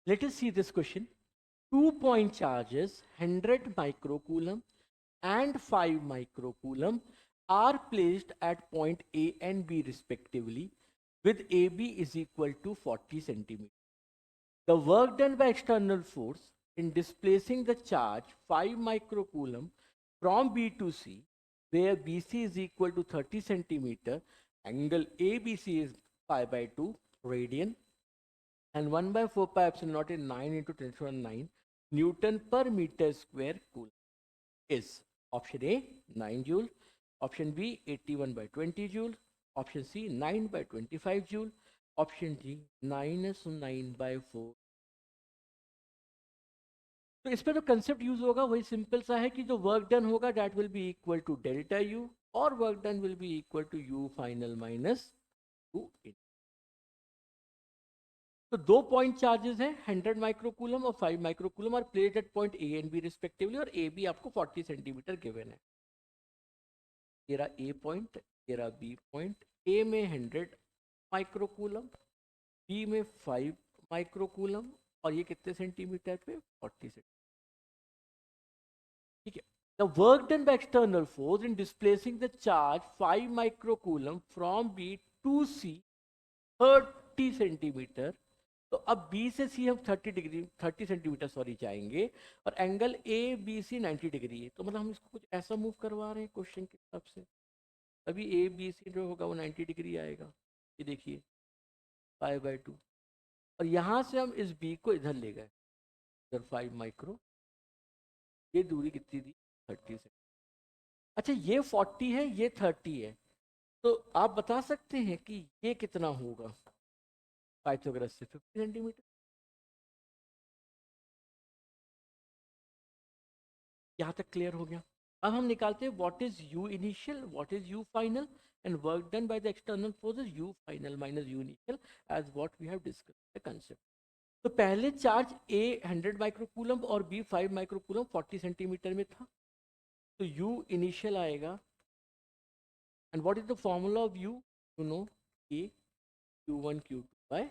Let us see this question. 2-point charges 100 microcoulomb and 5 microcoulomb are placed at point A and B respectively, with AB is equal to 40 centimeters. The work done by external force in displacing the charge 5 microcoulomb from B to C, where BC is equal to 30 centimeter, angle ABC is pi by 2 radian, and 1 by 4 pi epsilon naught is 9 into 10 to the 9 Newton per meter square coulomb is option A 9 joule, option B 81 by 20 joule, option C 9 by 25 joule, option D -9 by 4। तो इस पर जो concept use होगा वही simple सा है कि जो वर्क डन होगा that will be equal to delta U, और work done will be equal to U final minus two in. तो 2 पॉइंट चार्जेस हैं 100 माइक्रोकूलम और 5 माइक्रोकूलम और placed at point A and B respectively, और A B आपको 40 centimetre given है। तेरा A point, तेरा बी पॉइंट, ए में 100 माइक्रोकूलम, बी में 5 माइक्रोकूलम, और ये कितने सेंटीमीटर पे 40 सेंटीमीटर। ठीक है। The work done by external force in displacing the charge 5 microcoulomb from B to C 30 centimetre. तो अब B से C हम 30 सेंटीमीटर जाएंगे, और angle A B C 90 degree है। तो मतलब हम इसको कुछ ऐसा मूव करवा रहे हैं क्वेश्चन के हिसाब से, अभी ए बी सी जो होगा वो 90 डिग्री आएगा। ये देखिए पाई बाय 2, और यहाँ से हम इस बी को इधर ले गए, इधर 5 माइक्रो, ये दूरी कितनी थी 30 से। अच्छा ये 40 है, ये 30 है, तो आप बता सकते हैं कि ये कितना होगा पाइथागोरस से 50 सेंटीमीटर। यहाँ तक क्लियर हो गया। अब हम निकालते हैं what is U initial, what is U final, and work done by the external forces U final minus U initial as what we have discussed the concept. तो पहले चार्ज ए 100 माइक्रोकूलम और B 5 microcoulomb 40 centimetre में था, तो U initial आएगा, and what is the formula of U, you know a Q1 Q2 by,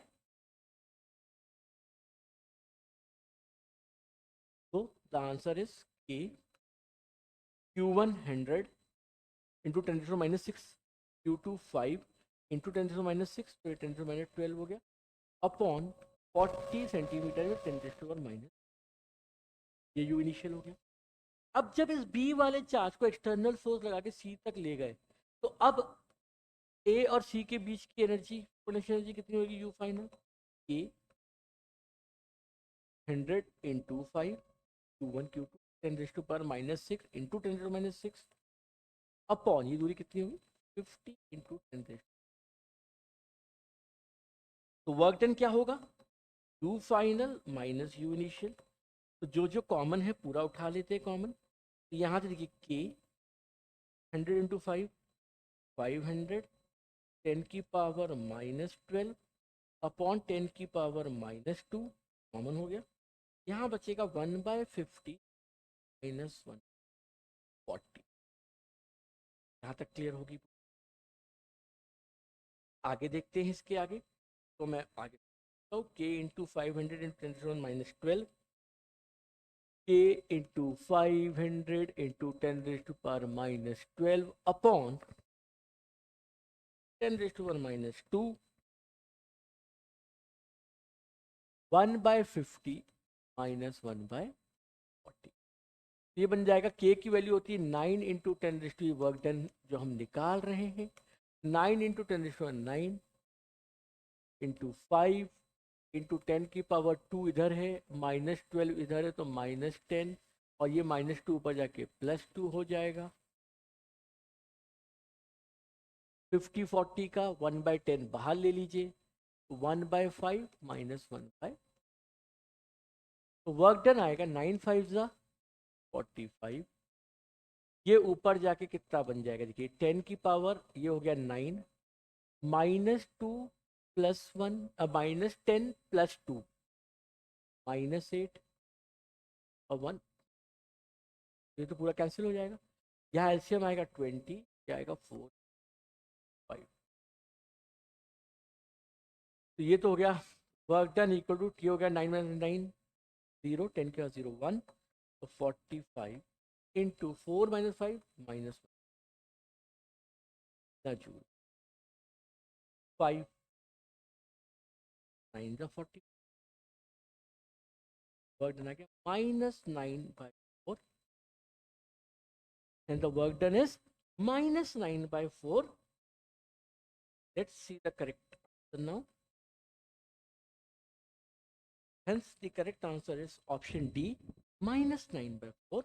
so the answer is K Q1 100 into 10 to the minus 6, Q2 5 into 10 to the minus 6, तो 10 to the minus 12 हो गया, upon 40 centimetre में 10 to the minus, ये you initial हो गया। अब जब इस बी वाले चार्ज को एक्सटर्नल फोर्स लगा के सी तक ले गए, तो अब ए और सी के बीच की एनर्जी, पोटेंशियल एनर्जी कितनी होगी, you final A 100 into 5 Q1 Q2 10 to the power minus 6 into 10 to the minus 6 upon ये दूरी कितनी होगी 50 into 10। तो वर्क डन क्या होगा, you final minus U initial. तो जो जो कॉमन है पूरा उठा लेते हैं कॉमन, तो यहाँ से देखिए के 100 इंटू 5 500 10 की पावर माइनस 12 अपॉन 10 की पावर माइनस 2 कॉमन हो गया। यहाँ बचेगा 1/50 माइनस 140। यहाँ तक क्लियर होगी। आगे देखते हैं इसके आगे, तो मैं आगे तो k into 500 into 10 minus 12, k into 500 into 10 minus 12 upon 10 minus 2 1/50 minus 1/40। ये बन जाएगा k की वैल्यू होती है 9 इंटू 10 वर्क डन जो हम निकाल रहे हैं, 9 इंटू 10 इंटू 5 इंटू 10 की पावर 2 इधर है, माइनस 12 इधर है, तो माइनस 10, और ये माइनस 2 ऊपर जाके प्लस 2 हो जाएगा। 50-40 का 1/10 बाहर ले लीजिए, 1/5 माइनस 1/, तो वर्क डन आएगा 9 5 ज़ा 45। ये ऊपर जाके कितना बन जाएगा, देखिए 10 की पावर ये हो गया 9 minus 2 plus 1 minus 10 plus 2 minus 8 और 1, ये तो पूरा कैंसिल हो जाएगा। यहाँ एलसीएम आएगा 20, ये आएगा 4 5। तो ये तो हो गया work done equal to T हो गया 9 माइनस 9 0, 10 के 0 1, तो 45 इंटू 4 माइनस 5 माइनस 1 जूल, 5 9 का 40, वर्क डन आ गया -9/4 and the work done is -9/4. Let's see the correct answer now. Hence the correct answer is option D, -9/4.